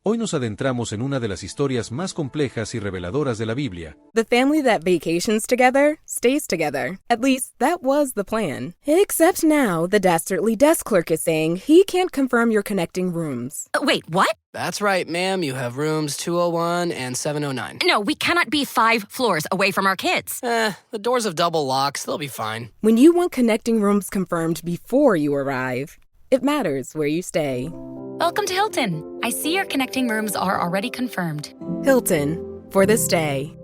Hoy nos adentramos en una de las historias más complejas y reveladoras de la Biblia. The family that vacations together stays together. At least, that was the plan. Except now, the dastardly desk clerk is saying he can't confirm your connecting rooms. Wait, what? That's right, ma'am. You have rooms 201 and 709. No, we cannot be 5 floors away from our kids. The doors have double locks. They'll be fine. When you want connecting rooms confirmed before you arrive, it matters where you stay. Welcome to Hilton. I see your connecting rooms are already confirmed. Hilton, for this day.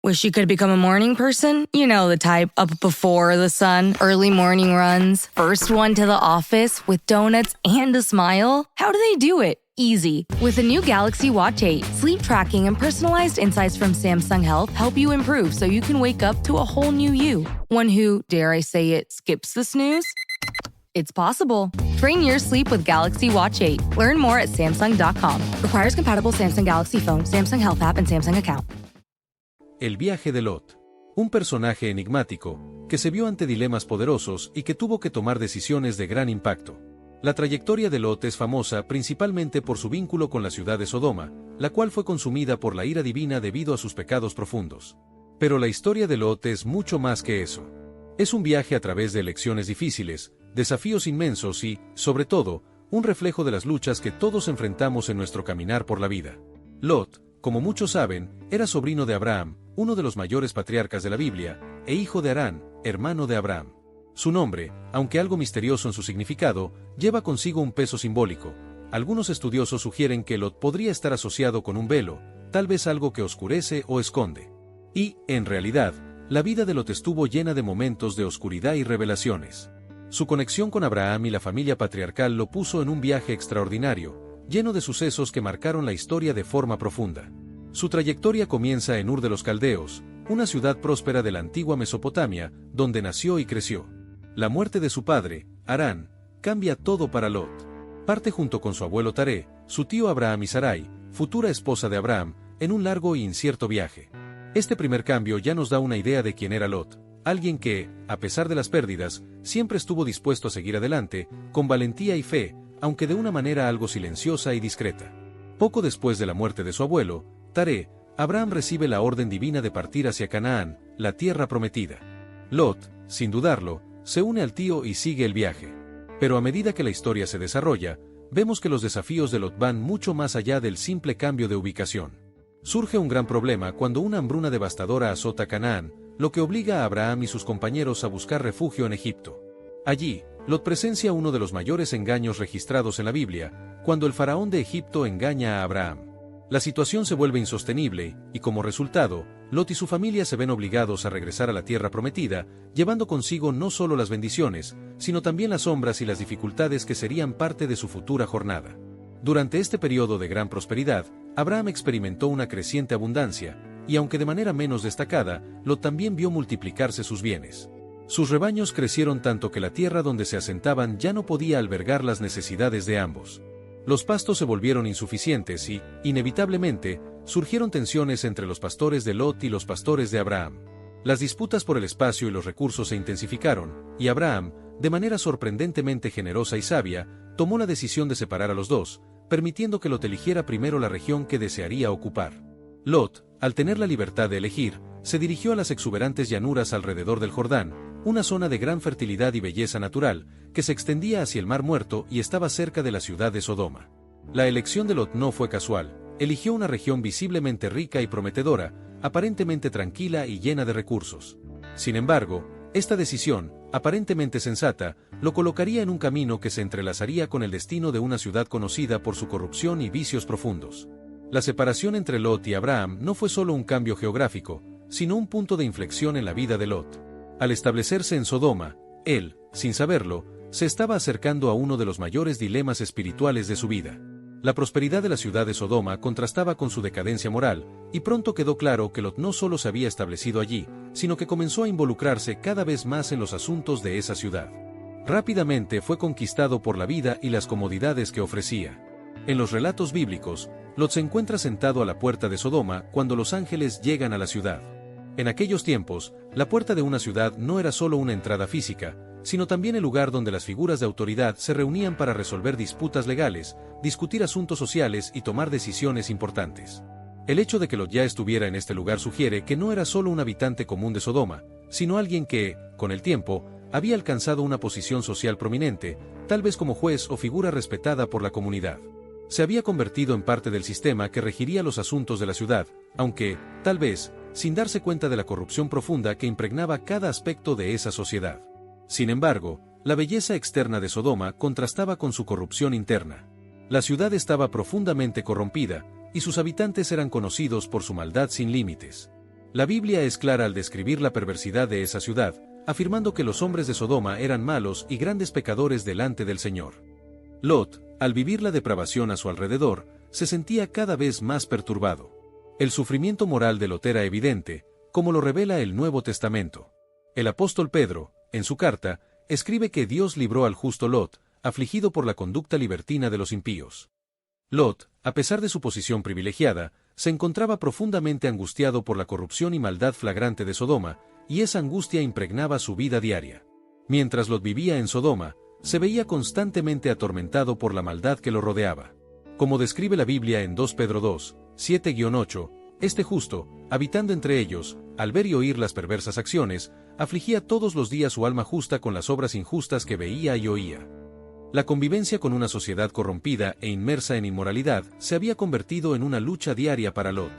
Wish you could become a morning person? You know the type, up before the sun, early morning runs, first one to the office with donuts and a smile. How do they do it? Easy. With the new Galaxy Watch 8, sleep tracking and personalized insights from Samsung Health help you improve so you can wake up to a whole new you. One who, dare I say it, skips the snooze? It's possible. Train your sleep with Galaxy Watch 8. Learn more at Samsung.com. Requires compatible Samsung Galaxy phone, Samsung Health app, and Samsung account. El viaje de Lot. Un personaje enigmático, que se vio ante dilemas poderosos y que tuvo que tomar decisiones de gran impacto. La trayectoria de Lot es famosa principalmente por su vínculo con la ciudad de Sodoma, la cual fue consumida por la ira divina debido a sus pecados profundos. Pero la historia de Lot es mucho más que eso. Es un viaje a través de elecciones difíciles, desafíos inmensos y, sobre todo, un reflejo de las luchas que todos enfrentamos en nuestro caminar por la vida. Lot, como muchos saben, era sobrino de Abraham, uno de los mayores patriarcas de la Biblia, e hijo de Harán, hermano de Abraham. Su nombre, aunque algo misterioso en su significado, lleva consigo un peso simbólico. Algunos estudiosos sugieren que Lot podría estar asociado con un velo, tal vez algo que oscurece o esconde. Y, en realidad, la vida de Lot estuvo llena de momentos de oscuridad y revelaciones. Su conexión con Abraham y la familia patriarcal lo puso en un viaje extraordinario, lleno de sucesos que marcaron la historia de forma profunda. Su trayectoria comienza en Ur de los Caldeos, una ciudad próspera de la antigua Mesopotamia, donde nació y creció. La muerte de su padre, Harán, cambia todo para Lot. Parte junto con su abuelo Taré, su tío Abraham y Sarai, futura esposa de Abraham, en un largo e incierto viaje. Este primer cambio ya nos da una idea de quién era Lot, alguien que, a pesar de las pérdidas, siempre estuvo dispuesto a seguir adelante, con valentía y fe, aunque de una manera algo silenciosa y discreta. Poco después de la muerte de su abuelo, Taré, Abraham recibe la orden divina de partir hacia Canaán, la tierra prometida. Lot, sin dudarlo, se une al tío y sigue el viaje. Pero a medida que la historia se desarrolla, vemos que los desafíos de Lot van mucho más allá del simple cambio de ubicación. Surge un gran problema cuando una hambruna devastadora azota Canaán, lo que obliga a Abraham y sus compañeros a buscar refugio en Egipto. Allí, Lot presencia uno de los mayores engaños registrados en la Biblia, cuando el faraón de Egipto engaña a Abraham. La situación se vuelve insostenible, y como resultado, Lot y su familia se ven obligados a regresar a la tierra prometida, llevando consigo no solo las bendiciones, sino también las sombras y las dificultades que serían parte de su futura jornada. Durante este periodo de gran prosperidad, Abraham experimentó una creciente abundancia, y aunque de manera menos destacada, Lot también vio multiplicarse sus bienes. Sus rebaños crecieron tanto que la tierra donde se asentaban ya no podía albergar las necesidades de ambos. Los pastos se volvieron insuficientes y, inevitablemente, surgieron tensiones entre los pastores de Lot y los pastores de Abraham. Las disputas por el espacio y los recursos se intensificaron, y Abraham, de manera sorprendentemente generosa y sabia, tomó la decisión de separar a los dos, permitiendo que Lot eligiera primero la región que desearía ocupar. Lot, al tener la libertad de elegir, se dirigió a las exuberantes llanuras alrededor del Jordán, una zona de gran fertilidad y belleza natural, que se extendía hacia el Mar Muerto y estaba cerca de la ciudad de Sodoma. La elección de Lot no fue casual, eligió una región visiblemente rica y prometedora, aparentemente tranquila y llena de recursos. Sin embargo, esta decisión, aparentemente sensata, lo colocaría en un camino que se entrelazaría con el destino de una ciudad conocida por su corrupción y vicios profundos. La separación entre Lot y Abraham no fue solo un cambio geográfico, sino un punto de inflexión en la vida de Lot. Al establecerse en Sodoma, él, sin saberlo, se estaba acercando a uno de los mayores dilemas espirituales de su vida. La prosperidad de la ciudad de Sodoma contrastaba con su decadencia moral, y pronto quedó claro que Lot no solo se había establecido allí, sino que comenzó a involucrarse cada vez más en los asuntos de esa ciudad. Rápidamente fue conquistado por la vida y las comodidades que ofrecía. En los relatos bíblicos, Lot se encuentra sentado a la puerta de Sodoma cuando los ángeles llegan a la ciudad. En aquellos tiempos, la puerta de una ciudad no era solo una entrada física, sino también el lugar donde las figuras de autoridad se reunían para resolver disputas legales, discutir asuntos sociales y tomar decisiones importantes. El hecho de que Lot ya estuviera en este lugar sugiere que no era solo un habitante común de Sodoma, sino alguien que, con el tiempo, había alcanzado una posición social prominente, tal vez como juez o figura respetada por la comunidad. Se había convertido en parte del sistema que regiría los asuntos de la ciudad, aunque, tal vez, sin darse cuenta de la corrupción profunda que impregnaba cada aspecto de esa sociedad. Sin embargo, la belleza externa de Sodoma contrastaba con su corrupción interna. La ciudad estaba profundamente corrompida, y sus habitantes eran conocidos por su maldad sin límites. La Biblia es clara al describir la perversidad de esa ciudad, afirmando que los hombres de Sodoma eran malos y grandes pecadores delante del Señor. Lot, al vivir la depravación a su alrededor, se sentía cada vez más perturbado. El sufrimiento moral de Lot era evidente, como lo revela el Nuevo Testamento. El apóstol Pedro, en su carta, escribe que Dios libró al justo Lot, afligido por la conducta libertina de los impíos. Lot, a pesar de su posición privilegiada, se encontraba profundamente angustiado por la corrupción y maldad flagrante de Sodoma, y esa angustia impregnaba su vida diaria. Mientras Lot vivía en Sodoma, se veía constantemente atormentado por la maldad que lo rodeaba. Como describe la Biblia en 2 Pedro 2, 7-8, este justo, habitando entre ellos, al ver y oír las perversas acciones, afligía todos los días su alma justa con las obras injustas que veía y oía. La convivencia con una sociedad corrompida e inmersa en inmoralidad se había convertido en una lucha diaria para Lot.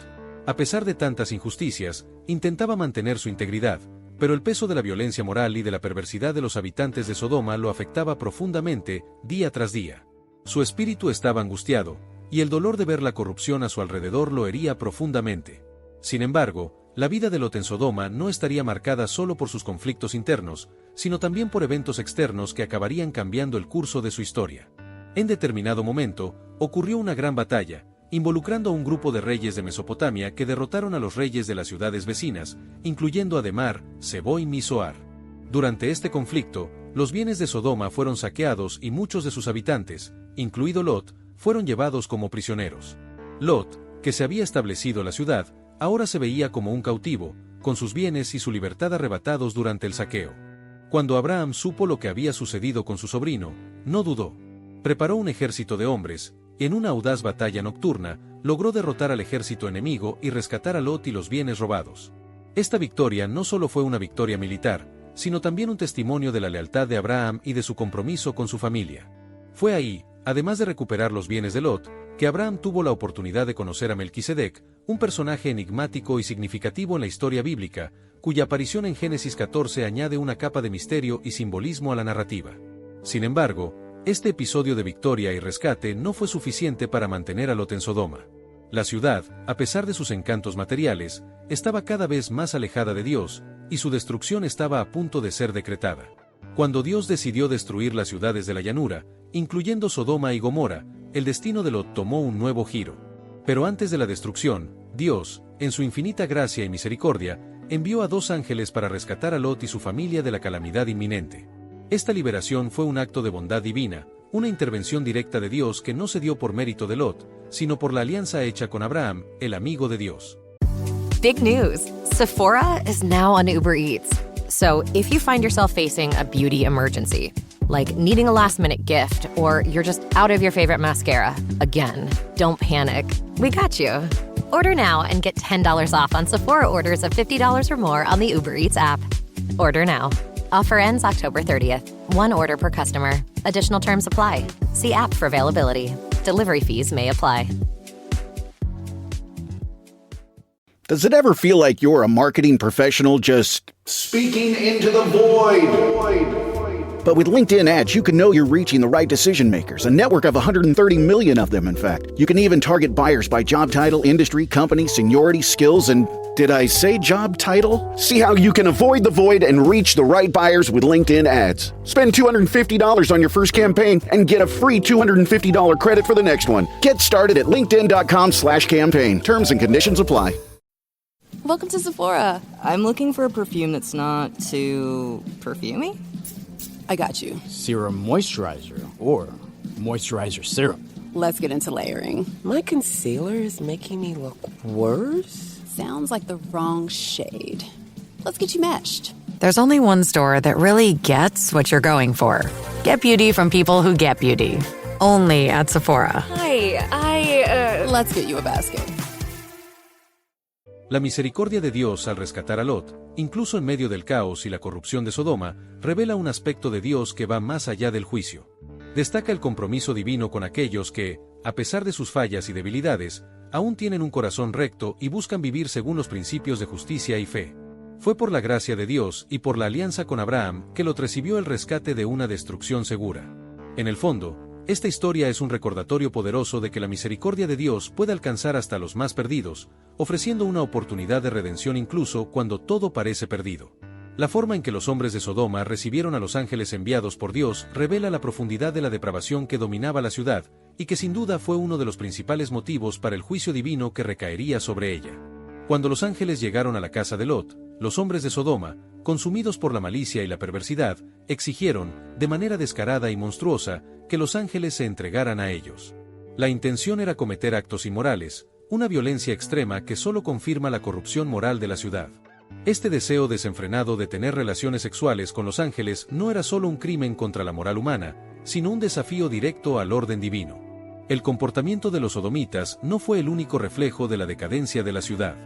A pesar de tantas injusticias, intentaba mantener su integridad, pero el peso de la violencia moral y de la perversidad de los habitantes de Sodoma lo afectaba profundamente, día tras día. Su espíritu estaba angustiado, y el dolor de ver la corrupción a su alrededor lo hería profundamente. Sin embargo, la vida de Lot en Sodoma no estaría marcada solo por sus conflictos internos, sino también por eventos externos que acabarían cambiando el curso de su historia. En determinado momento, ocurrió una gran batalla, involucrando a un grupo de reyes de Mesopotamia que derrotaron a los reyes de las ciudades vecinas, incluyendo Ademar, Sebo y Misoar. Durante este conflicto, los bienes de Sodoma fueron saqueados y muchos de sus habitantes, incluido Lot, fueron llevados como prisioneros. Lot, que se había establecido en la ciudad, ahora se veía como un cautivo, con sus bienes y su libertad arrebatados durante el saqueo. Cuando Abraham supo lo que había sucedido con su sobrino, no dudó. Preparó un ejército de hombres, y en una audaz batalla nocturna, logró derrotar al ejército enemigo y rescatar a Lot y los bienes robados. Esta victoria no solo fue una victoria militar, sino también un testimonio de la lealtad de Abraham y de su compromiso con su familia. Fue ahí, además de recuperar los bienes de Lot, que Abraham tuvo la oportunidad de conocer a Melquisedec, un personaje enigmático y significativo en la historia bíblica, cuya aparición en Génesis 14 añade una capa de misterio y simbolismo a la narrativa. Sin embargo, este episodio de victoria y rescate no fue suficiente para mantener a Lot en Sodoma. La ciudad, a pesar de sus encantos materiales, estaba cada vez más alejada de Dios, y su destrucción estaba a punto de ser decretada. Cuando Dios decidió destruir las ciudades de la llanura, incluyendo Sodoma y Gomorra, el destino de Lot tomó un nuevo giro. Pero antes de la destrucción, Dios, en su infinita gracia y misericordia, envió a 2 ángeles para rescatar a Lot y su familia de la calamidad inminente. Esta liberación fue un acto de bondad divina, una intervención directa de Dios que no se dio por mérito de Lot, sino por la alianza hecha con Abraham, el amigo de Dios. Big news! Sephora is now on Uber Eats. So if you find yourself facing a beauty emergency, like needing a last-minute gift, or you're just out of your favorite mascara, again, don't panic. We got you. Order now and get $10 off on Sephora orders of $50 or more on the Uber Eats app. Order now. Offer ends October 30th. One order per customer. Additional terms apply. See app for availability. Delivery fees may apply. Does it ever feel like you're a marketing professional just speaking into the void? But with LinkedIn ads, you can know you're reaching the right decision makers, a network of 130 million of them, in fact. You can even target buyers by job title, industry, company, seniority, skills, and did I say job title? See how you can avoid the void and reach the right buyers with LinkedIn ads. Spend $250 on your first campaign and get a free $250 credit for the next one. Get started at linkedin.com/campaign. Terms and conditions apply. Welcome to Sephora. I'm looking for a perfume that's not too perfumey. I got you. Serum moisturizer or moisturizer serum. Let's get into layering. My concealer is making me look worse. Sounds like the wrong shade. Let's get you matched. There's only one store that really gets what you're going for. Get beauty from people who get beauty. Only at Sephora. Let's get you a basket. La misericordia de Dios al rescatar a Lot, incluso en medio del caos y la corrupción de Sodoma, revela un aspecto de Dios que va más allá del juicio. Destaca el compromiso divino con aquellos que, a pesar de sus fallas y debilidades, aún tienen un corazón recto y buscan vivir según los principios de justicia y fe. Fue por la gracia de Dios y por la alianza con Abraham que Lot recibió el rescate de una destrucción segura. En el fondo, esta historia es un recordatorio poderoso de que la misericordia de Dios puede alcanzar hasta los más perdidos, ofreciendo una oportunidad de redención incluso cuando todo parece perdido. La forma en que los hombres de Sodoma recibieron a los ángeles enviados por Dios revela la profundidad de la depravación que dominaba la ciudad, y que sin duda fue uno de los principales motivos para el juicio divino que recaería sobre ella. Cuando los ángeles llegaron a la casa de Lot, los hombres de Sodoma, consumidos por la malicia y la perversidad, exigieron, de manera descarada y monstruosa, que los ángeles se entregaran a ellos. La intención era cometer actos inmorales, una violencia extrema que solo confirma la corrupción moral de la ciudad. Este deseo desenfrenado de tener relaciones sexuales con los ángeles no era solo un crimen contra la moral humana, sino un desafío directo al orden divino. El comportamiento de los sodomitas no fue el único reflejo de la decadencia de la ciudad.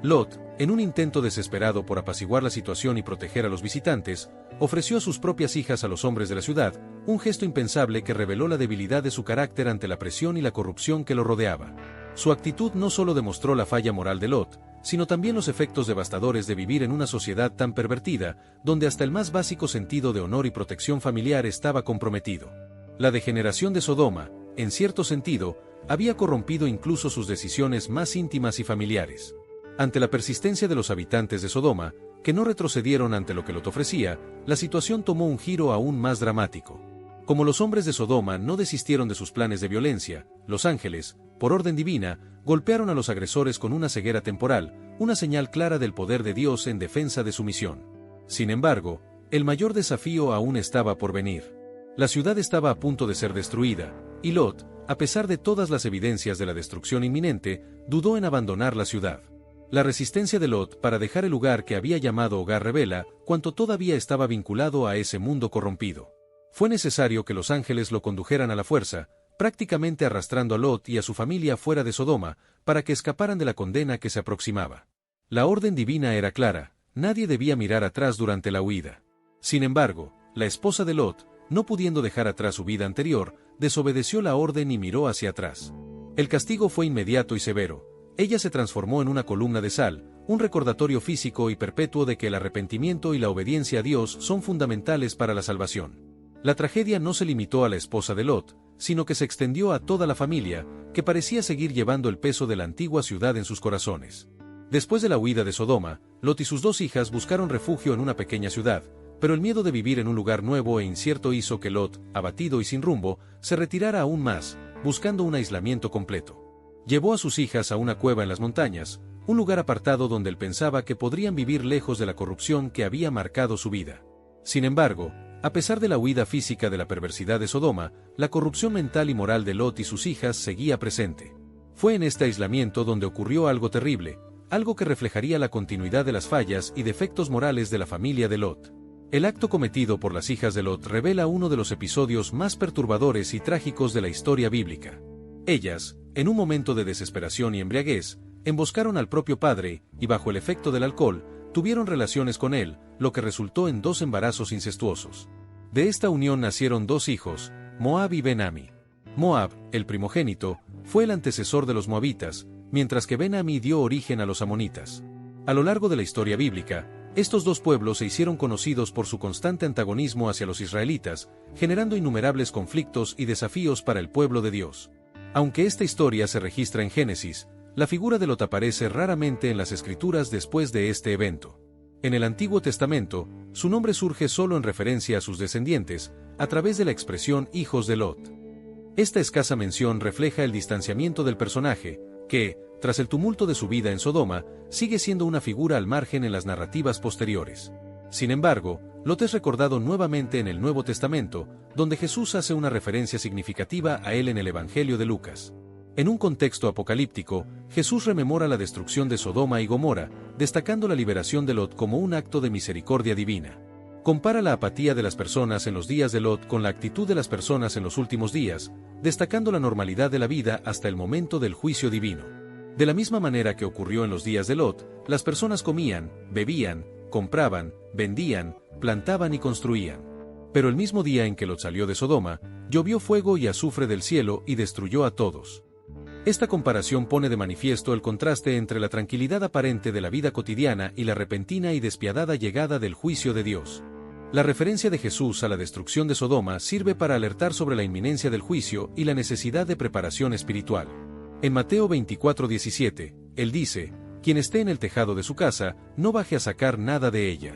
Lot, en un intento desesperado por apaciguar la situación y proteger a los visitantes, ofreció a sus propias hijas a los hombres de la ciudad, un gesto impensable que reveló la debilidad de su carácter ante la presión y la corrupción que lo rodeaba. Su actitud no solo demostró la falla moral de Lot, sino también los efectos devastadores de vivir en una sociedad tan pervertida, donde hasta el más básico sentido de honor y protección familiar estaba comprometido. La degeneración de Sodoma, en cierto sentido, había corrompido incluso sus decisiones más íntimas y familiares. Ante la persistencia de los habitantes de Sodoma, que no retrocedieron ante lo que Lot ofrecía, la situación tomó un giro aún más dramático. Como los hombres de Sodoma no desistieron de sus planes de violencia, los ángeles, por orden divina, golpearon a los agresores con una ceguera temporal, una señal clara del poder de Dios en defensa de su misión. Sin embargo, el mayor desafío aún estaba por venir. La ciudad estaba a punto de ser destruida, y Lot, a pesar de todas las evidencias de la destrucción inminente, dudó en abandonar la ciudad. La resistencia de Lot para dejar el lugar que había llamado hogar revela cuánto todavía estaba vinculado a ese mundo corrompido. Fue necesario que los ángeles lo condujeran a la fuerza, prácticamente arrastrando a Lot y a su familia fuera de Sodoma, para que escaparan de la condena que se aproximaba. La orden divina era clara, nadie debía mirar atrás durante la huida. Sin embargo, la esposa de Lot, no pudiendo dejar atrás su vida anterior, desobedeció la orden y miró hacia atrás. El castigo fue inmediato y severo. Ella se transformó en una columna de sal, un recordatorio físico y perpetuo de que el arrepentimiento y la obediencia a Dios son fundamentales para la salvación. La tragedia no se limitó a la esposa de Lot, sino que se extendió a toda la familia, que parecía seguir llevando el peso de la antigua ciudad en sus corazones. Después de la huida de Sodoma, Lot y sus dos hijas buscaron refugio en una pequeña ciudad, pero el miedo de vivir en un lugar nuevo e incierto hizo que Lot, abatido y sin rumbo, se retirara aún más, buscando un aislamiento completo. Llevó a sus hijas a una cueva en las montañas, un lugar apartado donde él pensaba que podrían vivir lejos de la corrupción que había marcado su vida. Sin embargo, a pesar de la huida física de la perversidad de Sodoma, la corrupción mental y moral de Lot y sus hijas seguía presente. Fue en este aislamiento donde ocurrió algo terrible, algo que reflejaría la continuidad de las fallas y defectos morales de la familia de Lot. El acto cometido por las hijas de Lot revela uno de los episodios más perturbadores y trágicos de la historia bíblica. Ellas, en un momento de desesperación y embriaguez, emboscaron al propio padre, y bajo el efecto del alcohol, tuvieron relaciones con él, lo que resultó en 2 embarazos incestuosos. De esta unión nacieron 2 hijos, Moab y Ben-Ami. Moab, el primogénito, fue el antecesor de los moabitas, mientras que Ben-Ami dio origen a los amonitas. A lo largo de la historia bíblica, estos 2 pueblos se hicieron conocidos por su constante antagonismo hacia los israelitas, generando innumerables conflictos y desafíos para el pueblo de Dios. Aunque esta historia se registra en Génesis, la figura de Lot aparece raramente en las Escrituras después de este evento. En el Antiguo Testamento, su nombre surge solo en referencia a sus descendientes, a través de la expresión hijos de Lot. Esta escasa mención refleja el distanciamiento del personaje, que, tras el tumulto de su vida en Sodoma, sigue siendo una figura al margen en las narrativas posteriores. Sin embargo, Lot es recordado nuevamente en el Nuevo Testamento, donde Jesús hace una referencia significativa a él en el Evangelio de Lucas. En un contexto apocalíptico, Jesús rememora la destrucción de Sodoma y Gomorra, destacando la liberación de Lot como un acto de misericordia divina. Compara la apatía de las personas en los días de Lot con la actitud de las personas en los últimos días, destacando la normalidad de la vida hasta el momento del juicio divino. De la misma manera que ocurrió en los días de Lot, las personas comían, bebían, compraban, vendían, plantaban y construían. Pero el mismo día en que Lot salió de Sodoma, llovió fuego y azufre del cielo y destruyó a todos. Esta comparación pone de manifiesto el contraste entre la tranquilidad aparente de la vida cotidiana y la repentina y despiadada llegada del juicio de Dios. La referencia de Jesús a la destrucción de Sodoma sirve para alertar sobre la inminencia del juicio y la necesidad de preparación espiritual. En Mateo 24:17, Él dice: «Quien esté en el tejado de su casa, no baje a sacar nada de ella».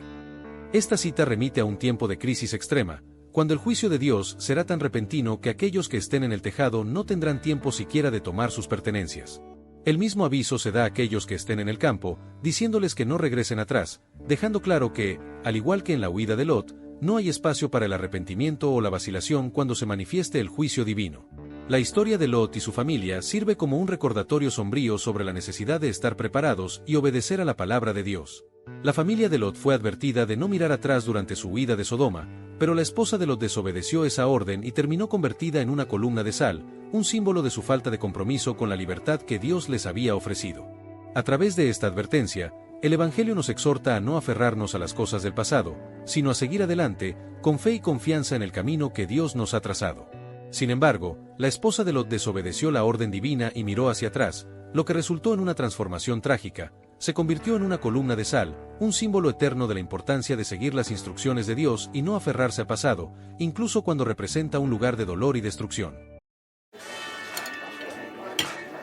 Esta cita remite a un tiempo de crisis extrema, cuando el juicio de Dios será tan repentino que aquellos que estén en el tejado no tendrán tiempo siquiera de tomar sus pertenencias. El mismo aviso se da a aquellos que estén en el campo, diciéndoles que no regresen atrás, dejando claro que, al igual que en la huida de Lot, no hay espacio para el arrepentimiento o la vacilación cuando se manifieste el juicio divino. La historia de Lot y su familia sirve como un recordatorio sombrío sobre la necesidad de estar preparados y obedecer a la palabra de Dios. La familia de Lot fue advertida de no mirar atrás durante su huida de Sodoma, pero la esposa de Lot desobedeció esa orden y terminó convertida en una columna de sal, un símbolo de su falta de compromiso con la libertad que Dios les había ofrecido. A través de esta advertencia, el Evangelio nos exhorta a no aferrarnos a las cosas del pasado, sino a seguir adelante, con fe y confianza en el camino que Dios nos ha trazado. Sin embargo, la esposa de Lot desobedeció la orden divina y miró hacia atrás, lo que resultó en una transformación trágica. Se convirtió en una columna de sal, un símbolo eterno de la importancia de seguir las instrucciones de Dios y no aferrarse al pasado, incluso cuando representa un lugar de dolor y destrucción.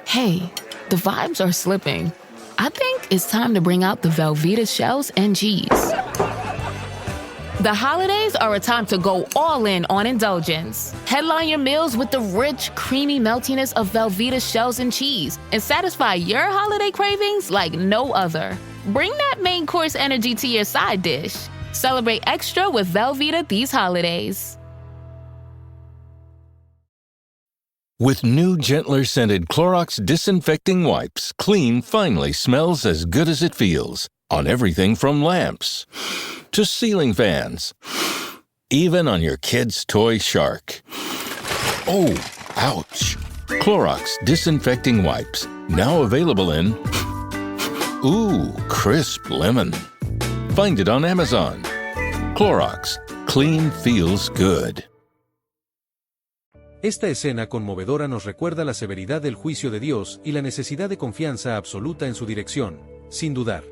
Hey, the vibes are slipping. I think it's time to bring out the Velveeta shells and cheese. The holidays are a time to go all in on indulgence. Headline your meals with the rich, creamy meltiness of Velveeta shells and cheese and satisfy your holiday cravings like no other. Bring that main course energy to your side dish. Celebrate extra with Velveeta these holidays. With new, gentler scented Clorox disinfecting wipes, clean finally smells as good as it feels. On everything from lamps to ceiling fans, even on your kid's toy shark. Oh, ouch. Clorox disinfecting wipes, now available in crisp lemon. Find it on Amazon. Clorox, clean feels good. Esta escena conmovedora nos recuerda la severidad del juicio de Dios y la necesidad de confianza absoluta en su dirección, sin dudar.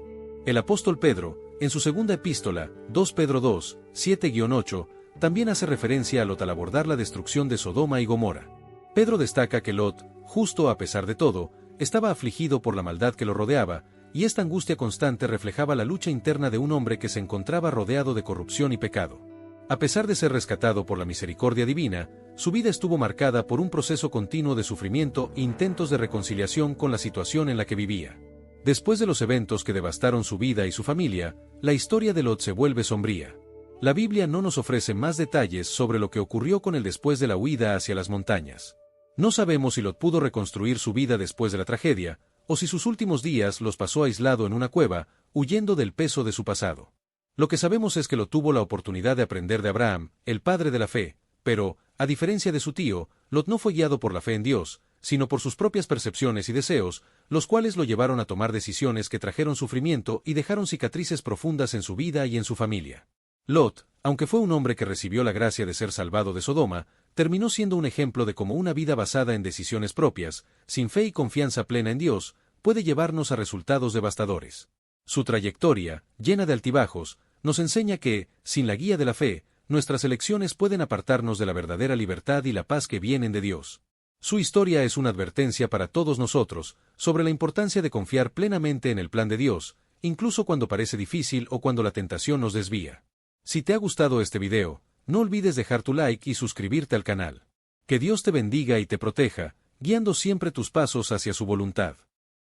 El apóstol Pedro, en su segunda epístola, 2 Pedro 2, 7-8, también hace referencia a Lot al abordar la destrucción de Sodoma y Gomorra. Pedro destaca que Lot, justo a pesar de todo, estaba afligido por la maldad que lo rodeaba, y esta angustia constante reflejaba la lucha interna de un hombre que se encontraba rodeado de corrupción y pecado. A pesar de ser rescatado por la misericordia divina, su vida estuvo marcada por un proceso continuo de sufrimiento e intentos de reconciliación con la situación en la que vivía. Después de los eventos que devastaron su vida y su familia, la historia de Lot se vuelve sombría. La Biblia no nos ofrece más detalles sobre lo que ocurrió con él después de la huida hacia las montañas. No sabemos si Lot pudo reconstruir su vida después de la tragedia, o si sus últimos días los pasó aislado en una cueva, huyendo del peso de su pasado. Lo que sabemos es que Lot tuvo la oportunidad de aprender de Abraham, el padre de la fe, pero, a diferencia de su tío, Lot no fue guiado por la fe en Dios, sino por sus propias percepciones y deseos, los cuales lo llevaron a tomar decisiones que trajeron sufrimiento y dejaron cicatrices profundas en su vida y en su familia. Lot, aunque fue un hombre que recibió la gracia de ser salvado de Sodoma, terminó siendo un ejemplo de cómo una vida basada en decisiones propias, sin fe y confianza plena en Dios, puede llevarnos a resultados devastadores. Su trayectoria, llena de altibajos, nos enseña que, sin la guía de la fe, nuestras elecciones pueden apartarnos de la verdadera libertad y la paz que vienen de Dios. Su historia es una advertencia para todos nosotros sobre la importancia de confiar plenamente en el plan de Dios, incluso cuando parece difícil o cuando la tentación nos desvía. Si te ha gustado este video, no olvides dejar tu like y suscribirte al canal. Que Dios te bendiga y te proteja, guiando siempre tus pasos hacia su voluntad.